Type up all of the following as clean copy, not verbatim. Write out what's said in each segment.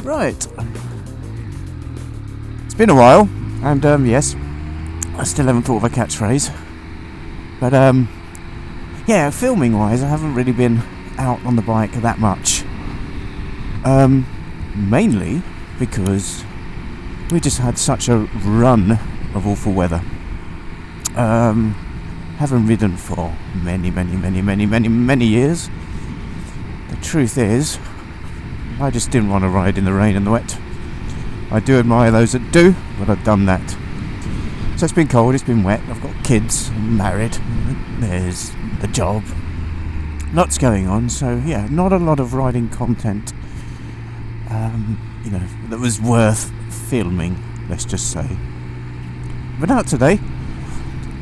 Right. It's been a while, and yes, I still haven't thought of a catchphrase. But yeah, filming wise, I haven't really been out on the bike that much. Mainly because we just had such a run of awful weather. Haven't ridden for many years. The truth is, I just didn't want to ride in the rain and the wet. I do admire those that do, but I've done that. So it's been cold, it's been wet, I've got kids, I'm married, there's the job. Lots going on, so yeah, not a lot of riding content, that was worth filming, let's just say. But out today,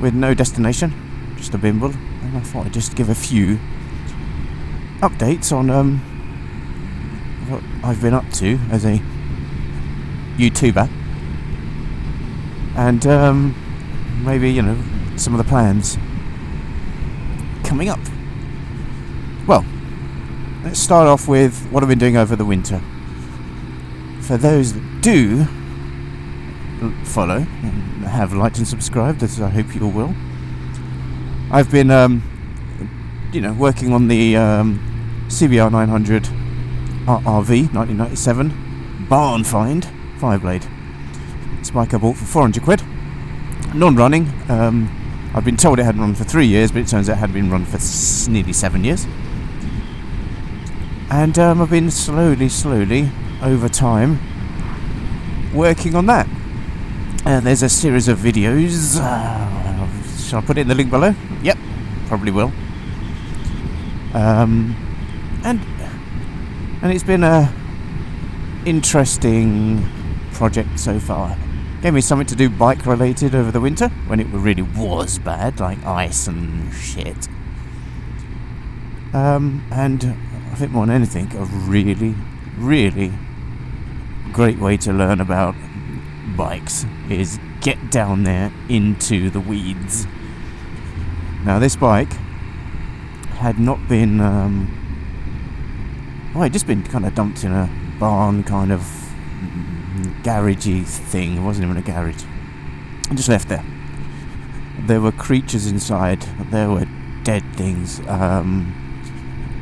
with no destination, just a bimble, and I thought I'd just give a few updates on what I've been up to as a YouTuber, and maybe some of the plans coming up. Well, let's start off with what I've been doing over the winter. For those that do follow and have liked and subscribed, as I hope you all will, I've been working on the CBR 900 RRV 1997 barn find Fireblade. It's a bike I bought for 400 quid. Non-running. I've been told it hadn't run for 3 years, but it turns out it had been run for nearly 7 years. And I've been slowly, over time, working on that. There's a series of videos. Shall I put it in the link below? Yep, probably will. And it's been a interesting project so far. Gave me something to do bike related over the winter when it really was bad, like ice and shit. And I think more than anything, a really great way to learn about bikes is get down there into the weeds. Now this bike had not been it'd just been kind of dumped in a barn kind of garagey thing. It wasn't even a garage. I just left there. There were creatures inside. There were dead things.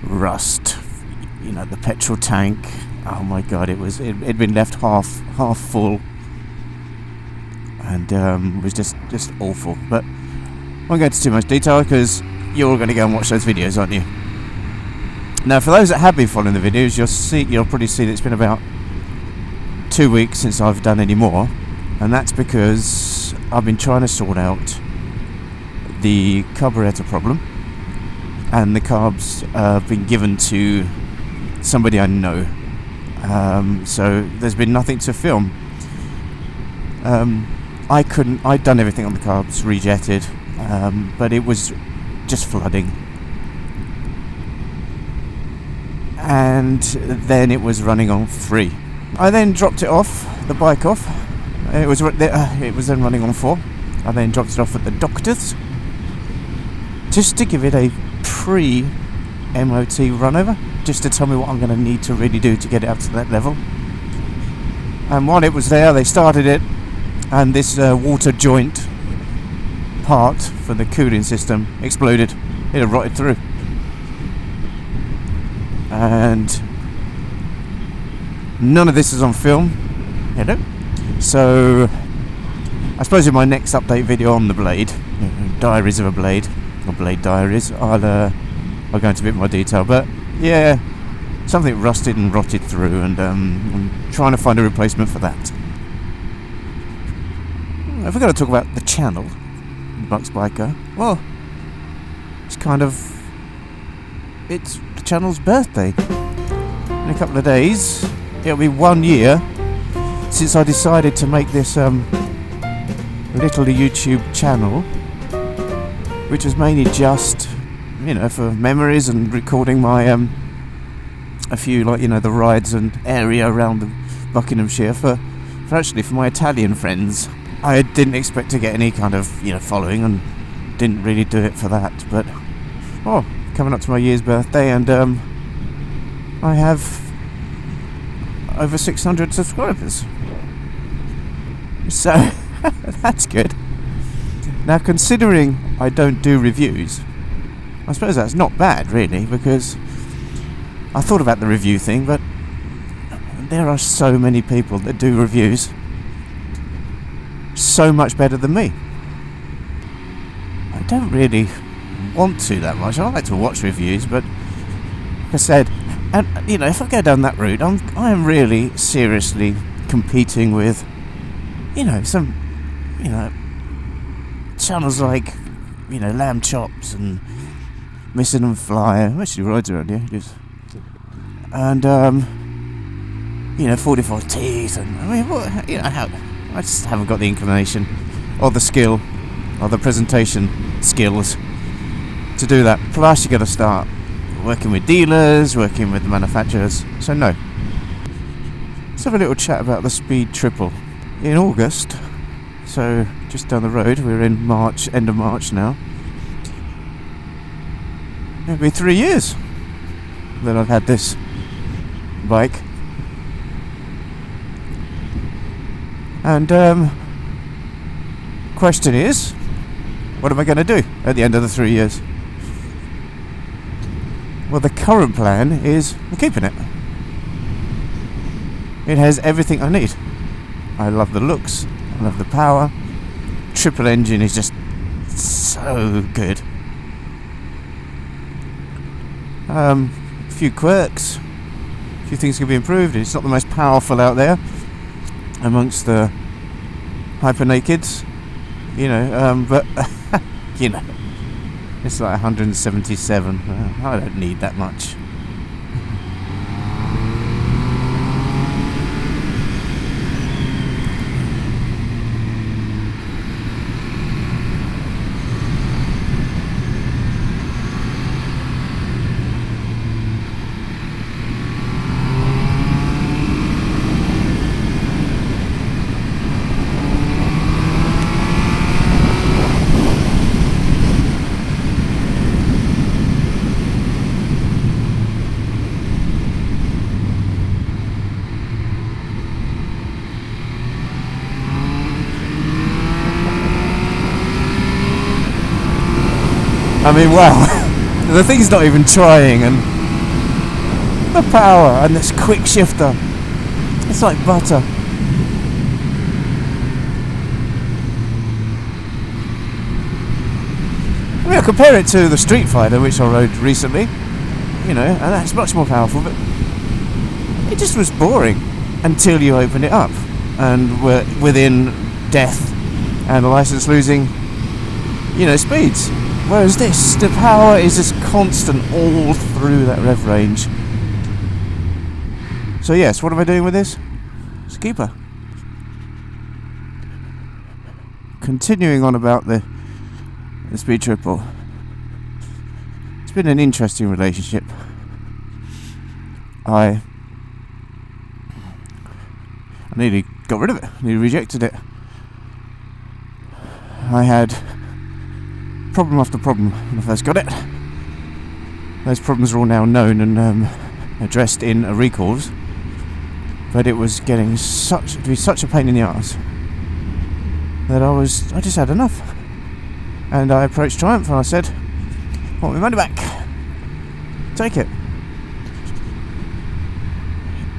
Rust. The petrol tank. Oh my god! It'd been left half full, and it was just awful. But I won't go into too much detail because you're all going to go and watch those videos, aren't you? Now, for those that have been following the videos, you'll probably see that it's been about 2 weeks since I've done any more, and that's because I've been trying to sort out the carburetor problem, and the carbs have been given to somebody I know. So there's been nothing to film. I'd done everything on the carbs, rejetted, but it was just flooding. And then it was running on free. I then dropped it off, the bike off. It was then running on 4. I then dropped it off at the doctor's just to give it a pre-MOT run over, just to tell me what I'm going to need to really do to get it up to that level. And while it was there, they started it, and this water joint part for the cooling system exploded. It had rotted through. And none of this is on film. Hello. So I suppose in my next update video on the Blade, Diaries of a Blade, or Blade Diaries, I'll go into a bit more detail. But yeah, something rusted and rotted through, and I'm trying to find a replacement for that. If we're going to talk about the channel, Bucks Biker, well, it's the channel's birthday. In a couple of days, it'll be 1 year since I decided to make this little YouTube channel, which was mainly just, for memories and recording my a few, the rides and area around the Buckinghamshire for my Italian friends. I didn't expect to get any kind of following, and didn't really do it for that. But coming up to my year's birthday, and I have over 600 subscribers. So, that's good. Now, considering I don't do reviews, I suppose that's not bad, really, because I thought about the review thing, but there are so many people that do reviews so much better than me. I don't really want to that much. I like to watch reviews, but like I said, and if I go down that route, I am really seriously competing with, some, channels like, Lamb Chops and Missing and Flyer, actually rides around here, and 44 Teeth, and I just haven't got the inclination, or the skill, or the presentation skills to do that. Plus, you got to start working with dealers, working with the manufacturers. So no. Let's have a little chat about the Speed Triple. In August, so just down the road, we're in March, end of March now. It'll be 3 years that I've had this bike. And question is, what am I going to do at the end of the 3 years? Well, the current plan is I'm keeping it. It has everything I need. I love the looks, I love the power. Triple engine is just so good. A few quirks, a few things can be improved. It's not the most powerful out there amongst the hyper nakeds, but it's like 177. I don't need that much. I mean, wow, the thing's not even trying, and the power and this quick shifter, it's like butter. I mean, I compare it to the Street Fighter, which I rode recently, and that's much more powerful, but it just was boring until you opened it up, and we're within death and a license losing, speeds. Whereas this, the power is just constant all through that rev range. So yes, what am I doing with this? It's a keeper. Continuing on about the Speed Triple. It's been an interesting relationship. I nearly got rid of it. I nearly rejected it. I had problem after problem when I first got it. Those problems are all now known and addressed in recalls, but it was getting to be such a pain in the arse that I just had enough, and I approached Triumph and I said, I want my money back, take it.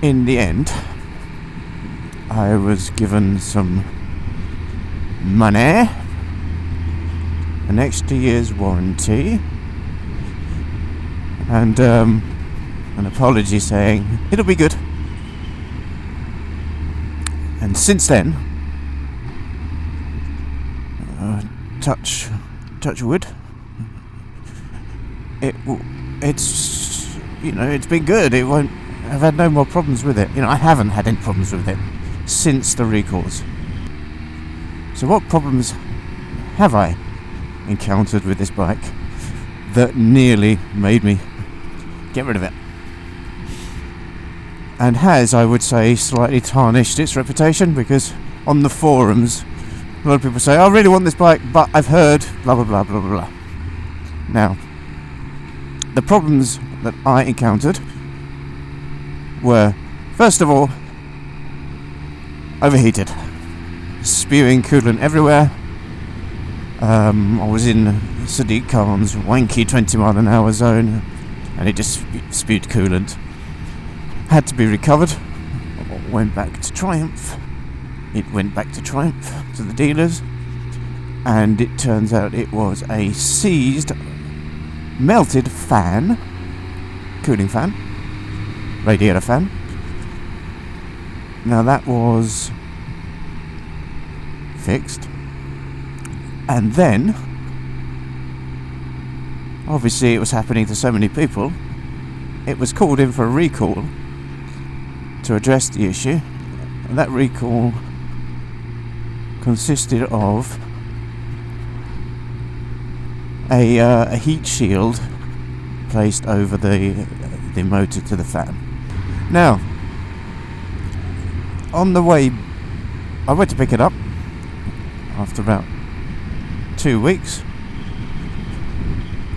In the end, I was given some money, an extra year's warranty, and an apology saying it'll be good. And since then, touch wood, it's been good. I've had no more problems with it. I haven't had any problems with it since the recalls. So what problems have I encountered with this bike that nearly made me get rid of it, and has, I would say, slightly tarnished its reputation? Because on the forums a lot of people say, I really want this bike, but I've heard blah blah blah blah blah. Now, the problems that I encountered were, first of all, overheated, spewing coolant everywhere. I was in Sadiq Khan's wanky 20-mile-an-hour zone, and it just spewed coolant. Had to be recovered. Went back to Triumph. It went back to Triumph, to the dealers, and it turns out it was a seized, melted fan, cooling fan, radiator fan. Now that was fixed, and then obviously it was happening to so many people, it was called in for a recall to address the issue, and that recall consisted of a heat shield placed over the motor to the fan. Now, on the way, I went to pick it up after about 2 weeks.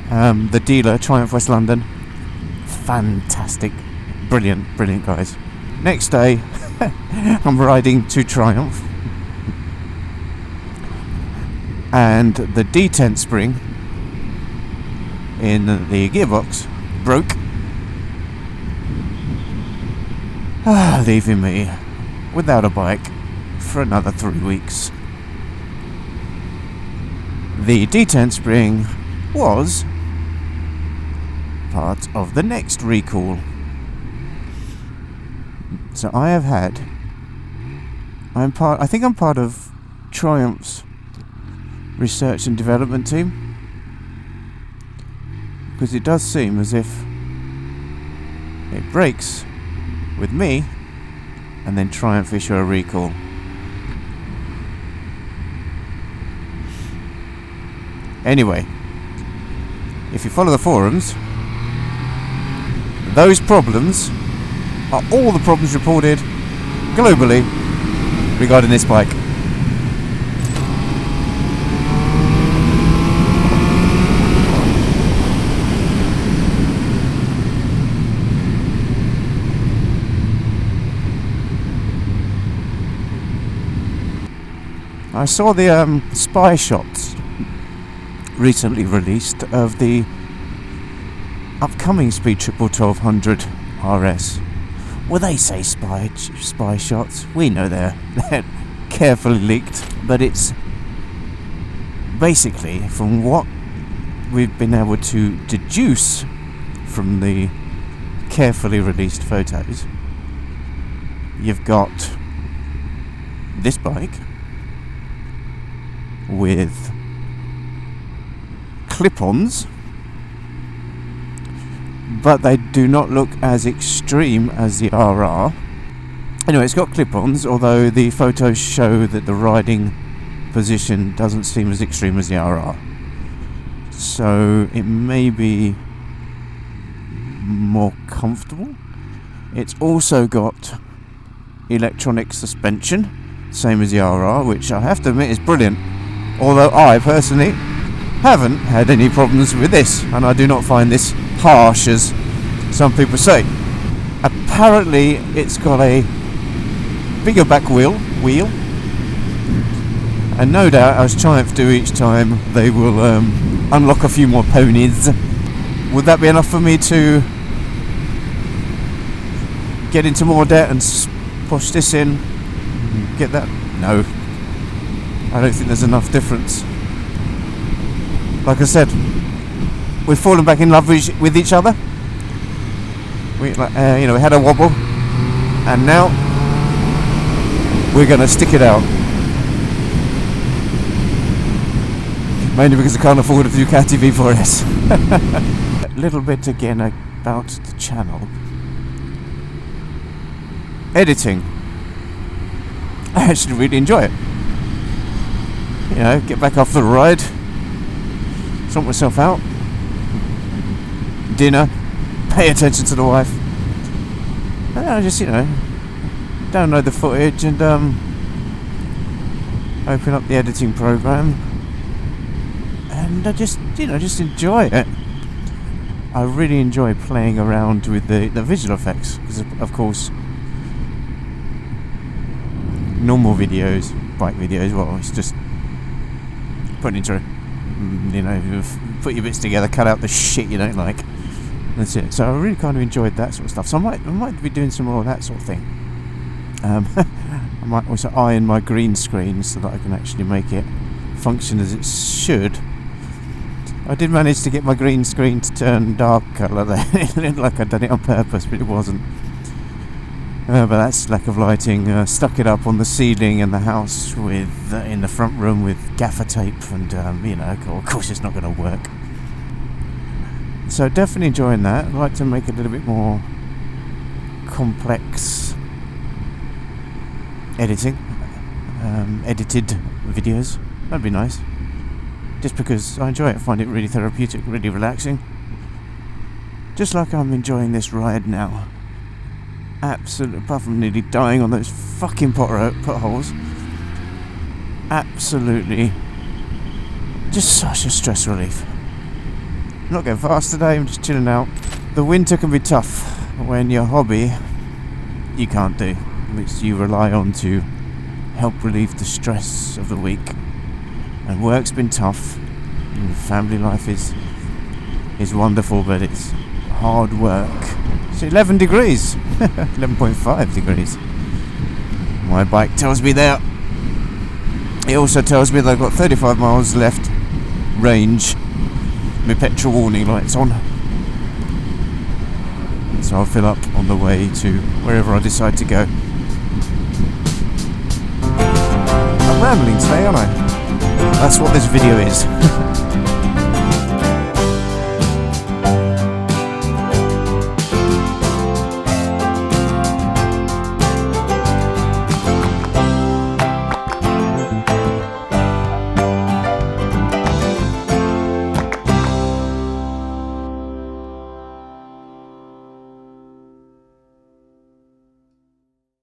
The dealer, Triumph West London, fantastic, brilliant guys. Next day, I'm riding to Triumph, and the detent spring in the gearbox broke, leaving me without a bike for another 3 weeks. The detent spring was part of the next recall. So I think I'm part of Triumph's research and development team, because it does seem as if it breaks with me and then Triumph issue a recall. Anyway, if you follow the forums, those problems are all the problems reported globally regarding this bike. I saw the spy shots recently released of the upcoming Speed Triple 1200 RS. Well, they say spy shots. We know they're carefully leaked, but it's basically, from what we've been able to deduce from the carefully released photos, you've got this bike with clip-ons, but they do not look as extreme as the RR. Anyway, it's got clip-ons, although the photos show that the riding position doesn't seem as extreme as the RR. So it may be more comfortable. It's also got electronic suspension, same as the RR, which I have to admit is brilliant. Although I personally haven't had any problems with this, and I do not find this harsh as some people say. Apparently it's got a bigger back wheel, and no doubt, as Triumph do each time, they will unlock a few more ponies. Would that be enough for me to get into more debt and push this in, get that? No, I don't think there's enough difference. Like I said, we've fallen back in love with each other. We had a wobble, and now we're going to stick it out. Mainly because I can't afford a Ducati V4S. A little bit again about the channel. Editing. I actually really enjoy it. Get back off the ride, sort myself out, dinner, pay attention to the wife, and then I just, download the footage and open up the editing program, and I just enjoy it. I really enjoy playing around with the visual effects, because of course normal videos, bike videos, well, it's just put into, put your bits together, cut out the shit you don't like. That's it. So I really kind of enjoyed that sort of stuff. So I might be doing some more of that sort of thing. I might also iron my green screen so that I can actually make it function as it should. I did manage to get my green screen to turn dark colour there. It looked like I'd done it on purpose, but it wasn't. But that's lack of lighting. Stuck it up on the ceiling in the house with in the front room with gaffer tape, and of course it's not going to work. So definitely enjoying that. I'd like to make a little bit more complex edited videos. That'd be nice. Just because I enjoy it, I find it really therapeutic, really relaxing. Just like I'm enjoying this ride now. Absolutely, apart from nearly dying on those fucking potholes. Absolutely, just such a stress relief. I'm not going fast today, I'm just chilling out. The winter can be tough when your hobby you can't do, which you rely on to help relieve the stress of the week. And work's been tough, and family life is wonderful, but it's hard work. It's 11 degrees, 11.5 degrees. My bike tells me there. It also tells me that I've got 35 miles left range. My petrol warning light's on. So I'll fill up on the way to wherever I decide to go. I'm rambling today, aren't I? That's what this video is.